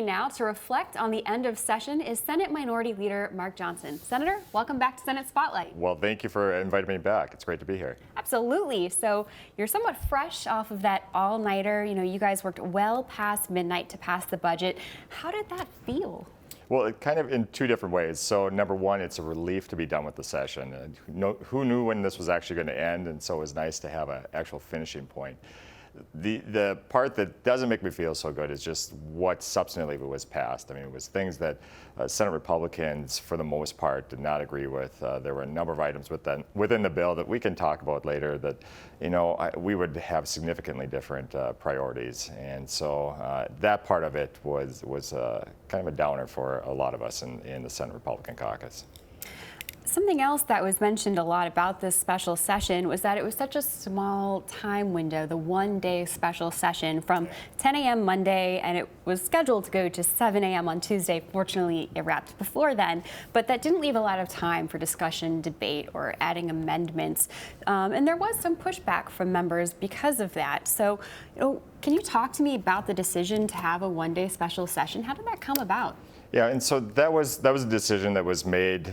Now to reflect on the end of session is Senate Minority Leader Mark Johnson. Senator, welcome back to Senate Spotlight. Well, thank you for inviting me back. It's great to be here. Absolutely. So you're somewhat fresh off of that all-nighter. You guys worked well past midnight to pass the budget. How did that feel? Well, it kind of in two different ways. So number one, it's a relief to be done with the session. Who knew when this was actually going to end? And so it was nice to have an actual finishing point. The part that doesn't make me feel so good is just what substantively was passed. I mean, it was things that Senate Republicans, for the most part, did not agree with. There were a number of items within the bill that we can talk about later that, we would have significantly different priorities. And so that part of it was kind of a downer for a lot of us in the Senate Republican caucus. Something else that was mentioned a lot about this special session was that it was such a small time window, the one-day special session from 10 a.m. Monday, and it was scheduled to go to 7 a.m. on Tuesday. Fortunately, it wrapped before then, but that didn't leave a lot of time for discussion, debate, or adding amendments. And there was some pushback from members because of that. So, can you talk to me about the decision to have a one-day special session? How did that come about? Yeah, and so that was a decision that was made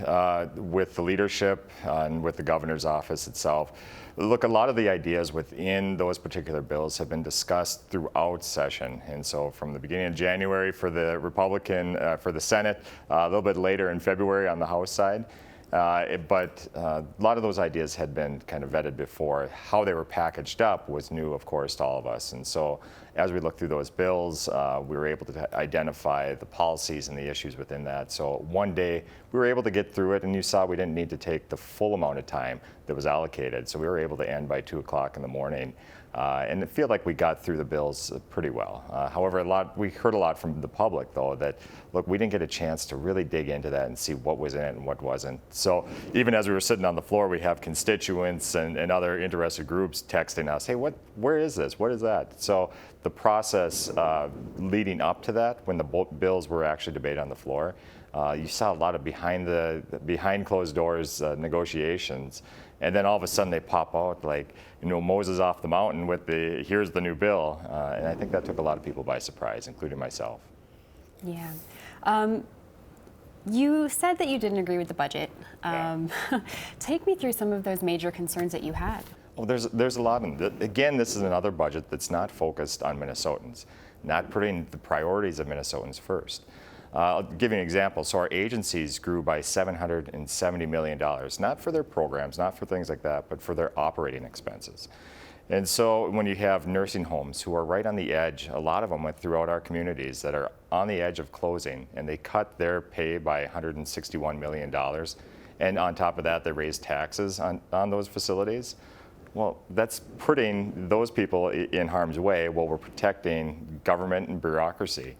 with the leadership and with the governor's office itself. Look, a lot of the ideas within those particular bills have been discussed throughout session, and so from the beginning of January for the Republican, for the Senate, a little bit later in February on the House side. But a lot of those ideas had been kind of vetted before. How they were packaged up was new, of course, to all of us. And so as we looked through those bills, we were able to identify the policies and the issues within that. So one day we were able to get through it, and you saw we didn't need to take the full amount of time that was allocated. So we were able to end by 2 o'clock in the morning. And it feel like we got through the bills pretty well. However, we heard a lot from the public, though, that, look, we didn't get a chance to really dig into that and see what was in it and what wasn't. So even as we were sitting on the floor, we have constituents and other interested groups texting us, hey, where is this? What is that? So the process leading up to that, when the bills were actually debated on the floor, you saw a lot of behind closed doors negotiations. And then all of a sudden they pop out like, Moses off the mountain with here's the new bill. And I think that took a lot of people by surprise, including myself. Yeah. You said that you didn't agree with the budget. Take me through some of those major concerns that you had. Well, there's a lot in it. Again, this is another budget that's not focused on Minnesotans, not putting the priorities of Minnesotans first. I'll give you an example. So our agencies grew by $770 million, not for their programs, not for things like that, but for their operating expenses. And so when you have nursing homes who are right on the edge, a lot of them went throughout our communities that are on the edge of closing, and they cut their pay by $161 million. And on top of that, they raised taxes on those facilities. Well, that's putting those people in harm's way while we're protecting government and bureaucracy.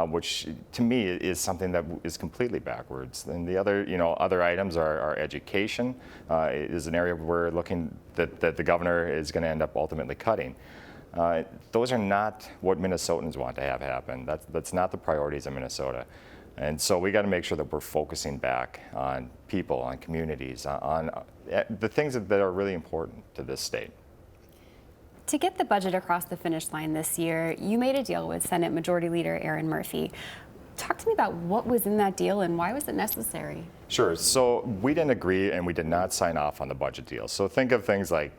Which to me is something that is completely backwards. And the other items are education is an area we're looking that the governor is going to end up ultimately cutting. Those are not what Minnesotans want to have happen. That's not the priorities of Minnesota. And so we got to make sure that we're focusing back on people, on communities, on the things that are really important to this state. To get the budget across the finish line this year, you made a deal with Senate Majority Leader Aaron Murphy. Talk to me about what was in that deal and why was it necessary? Sure. So we didn't agree and we did not sign off on the budget deal. So think of things like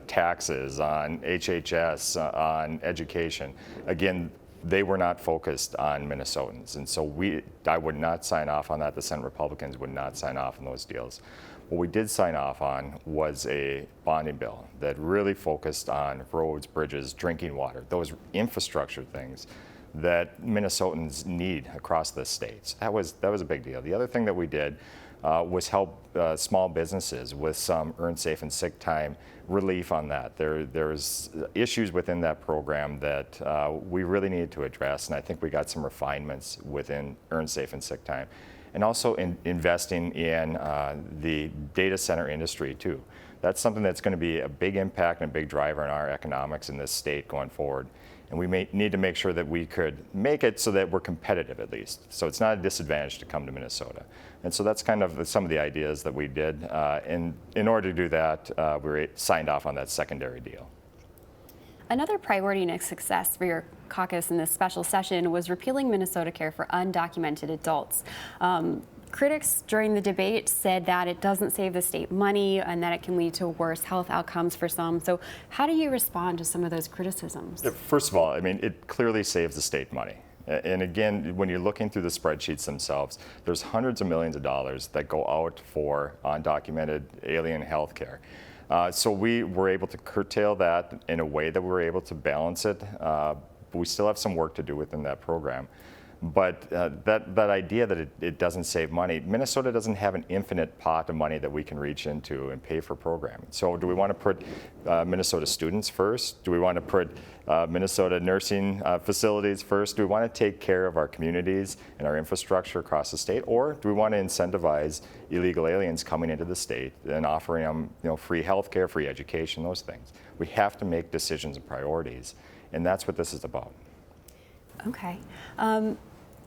taxes, on HHS, on education. Again, they were not focused on Minnesotans. And so I would not sign off on that. The Senate Republicans would not sign off on those deals. What we did sign off on was a bonding bill that really focused on roads, bridges, drinking water, those infrastructure things that Minnesotans need across the state. So that was a big deal. The other thing that we did was help small businesses with some earned safe and sick time relief on that. There's issues within that program that we really needed to address, and I think we got some refinements within earned safe and sick time. And also investing in the data center industry too. That's something that's going to be a big impact and a big driver in our economics in this state going forward. And we may need to make sure that we could make it so that we're competitive at least. So it's not a disadvantage to come to Minnesota. And so that's kind of some of the ideas that we did. And in order to do that, we signed off on that secondary deal. Another priority and a success for your caucus in this special session was repealing Minnesota Care for undocumented adults. Critics during the debate said that it doesn't save the state money and that it can lead to worse health outcomes for some. So how do you respond to some of those criticisms? First of all, I mean, it clearly saves the state money. And again, when you're looking through the spreadsheets themselves, there's hundreds of millions of dollars that go out for undocumented alien health care. So we were able to curtail that in a way that we were able to balance it. But we still have some work to do within that program. But that idea that it doesn't save money, Minnesota doesn't have an infinite pot of money that we can reach into and pay for programming. So do we want to put Minnesota students first? Do we want to put Minnesota nursing facilities first? Do we want to take care of our communities and our infrastructure across the state? Or do we want to incentivize illegal aliens coming into the state and offering them free health care, free education, those things? We have to make decisions and priorities, and that's what this is about. Okay.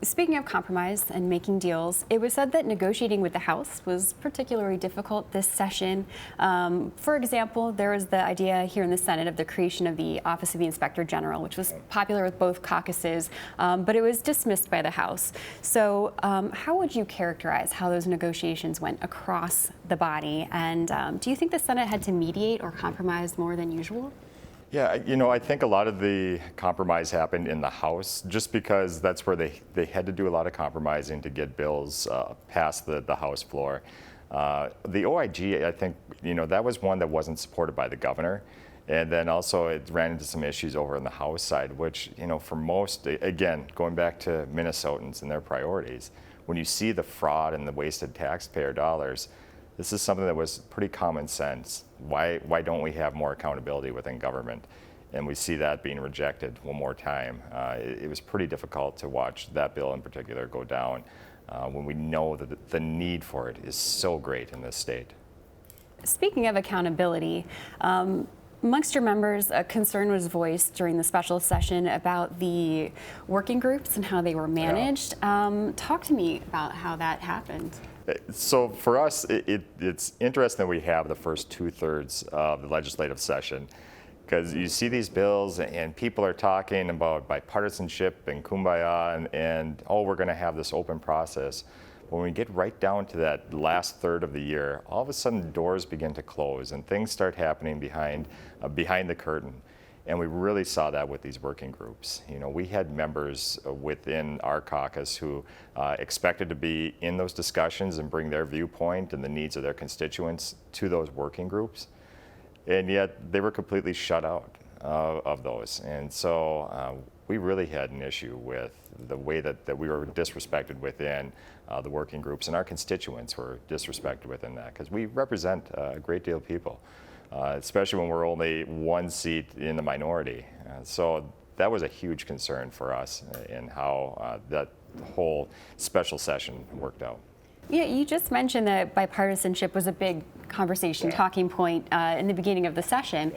Speaking of compromise and making deals, it was said that negotiating with the House was particularly difficult this session. For example, there was the idea here in the Senate of the creation of the Office of the Inspector General, which was popular with both caucuses, but it was dismissed by the House. So how would you characterize how those negotiations went across the body? And do you think the Senate had to mediate or compromise more than usual? Yeah, I think a lot of the compromise happened in the House just because that's where they had to do a lot of compromising to get bills past the House floor. The OIG, I think, that was one that wasn't supported by the governor. And then also it ran into some issues over on the House side, which, for most, again, going back to Minnesotans and their priorities, when you see the fraud and the wasted taxpayer dollars, this is something that was pretty common sense. Why don't we have more accountability within government? And we see that being rejected one more time. It was pretty difficult to watch that bill in particular go down when we know that the need for it is so great in this state. Speaking of accountability, amongst your members, a concern was voiced during the special session about the working groups and how they were managed. Yeah. Talk to me about how that happened. So for us, it's interesting that we have the first 2/3 of the legislative session, because you see these bills and people are talking about bipartisanship and kumbaya and we're going to have this open process. When we get right down to that last third of the year, all of a sudden doors begin to close and things start happening behind the curtain. And we really saw that with these working groups. We had members within our caucus who expected to be in those discussions and bring their viewpoint and the needs of their constituents to those working groups. And yet they were completely shut out of those. And so we really had an issue with the way that we were disrespected within the working groups, and our constituents were disrespected within that, because we represent a great deal of people. Especially when we're only one seat in the minority. So that was a huge concern for us in how that whole special session worked out. Yeah, you just mentioned that bipartisanship was a big conversation talking point in the beginning of the session.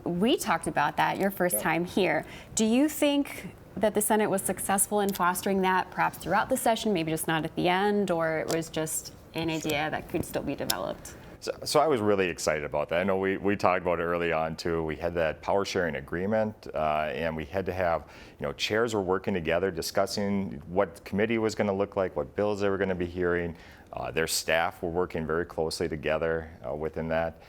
We talked about that your first time here. Do you think that the Senate was successful in fostering that perhaps throughout the session, maybe just not at the end, or it was just an idea that could still be developed? So I was really excited about that. I know we talked about it early on too. We had that power sharing agreement, and we had to have, chairs were working together, discussing what committee was going to look like, what bills they were going to be hearing. Their staff were working very closely together within that.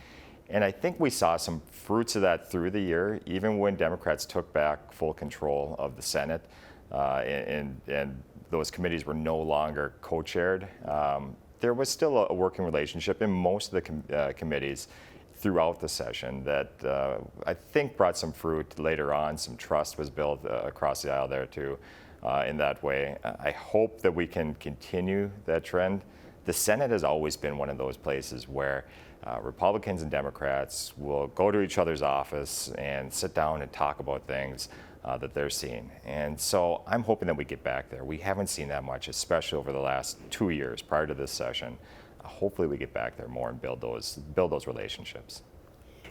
And I think we saw some fruits of that through the year, even when Democrats took back full control of the Senate, and those committees were no longer co-chaired. There was still a working relationship in most of the committees throughout the session that I think brought some fruit later on. Some trust was built across the aisle there too in that way. I hope that we can continue that trend. The Senate has always been one of those places where Republicans and Democrats will go to each other's office and sit down and talk about things that they're seeing. And so I'm hoping that we get back there. We haven't seen that much, especially over the last 2 years prior to this session. Hopefully we get back there more and build those relationships.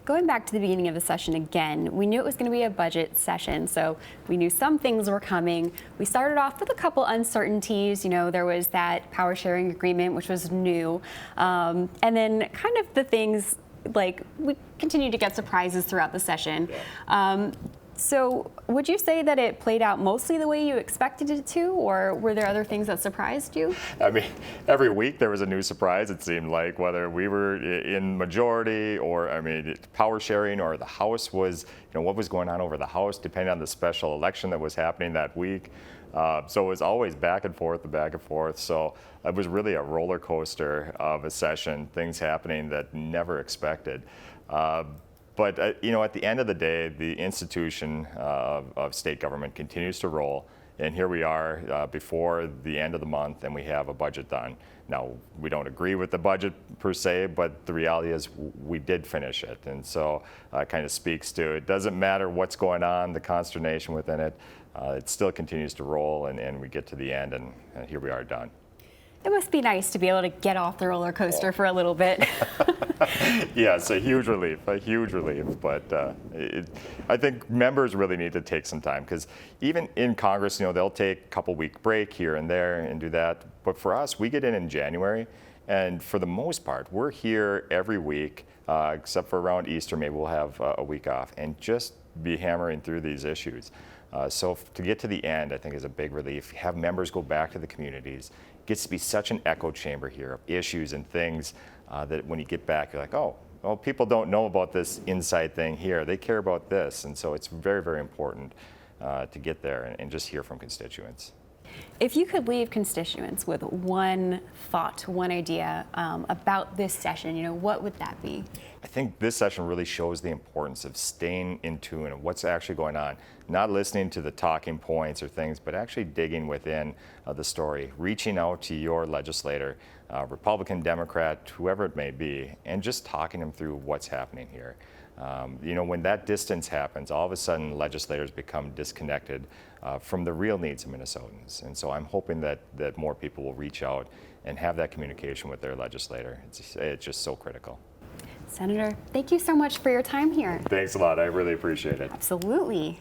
Going back to the beginning of the session again, we knew it was going to be a budget session, so we knew some things were coming. We started off with a couple uncertainties. There was that power sharing agreement, which was new, and then kind of the things like we continue to get surprises throughout the session. So would you say that it played out mostly the way you expected it to, or were there other things that surprised you? I mean, every week there was a new surprise, it seemed like, whether we were in majority or, I mean, power sharing, or the House was, what was going on over the House, depending on the special election that was happening that week. So it was always back and forth, back and forth. So it was really a roller coaster of a session, things happening that never expected. But at the end of the day, the institution of state government continues to roll. And here we are before the end of the month, and we have a budget done. Now, we don't agree with the budget per se, but the reality is we did finish it. And so it kind of speaks to, it doesn't matter what's going on, the consternation within it, it still continues to roll, and we get to the end, and here we are done. It must be nice to be able to get off the roller coaster for a little bit. Yeah, it's a huge relief. But I think members really need to take some time, because even in Congress, they'll take a couple-week break here and there and do that. But for us, we get in January, and for the most part, we're here every week, except for around Easter. Maybe we'll have a week off, and just be hammering through these issues. So to get to the end, I think is a big relief. Have members go back to the communities. It gets to be such an echo chamber here of issues and things that when you get back, you're like, oh, well, people don't know about this inside thing here. They care about this. And so it's very, very important to get there and just hear from constituents. If you could leave constituents with one thought, one idea about this session, what would that be? I think this session really shows the importance of staying in tune of what's actually going on, not listening to the talking points or things, but actually digging within the story, reaching out to your legislator, Republican, Democrat, whoever it may be, and just talking them through what's happening here. When that distance happens, all of a sudden legislators become disconnected from the real needs of Minnesotans. And so I'm hoping that more people will reach out and have that communication with their legislator. It's just so critical. Senator, thank you so much for your time here. Thanks a lot. I really appreciate it. Absolutely.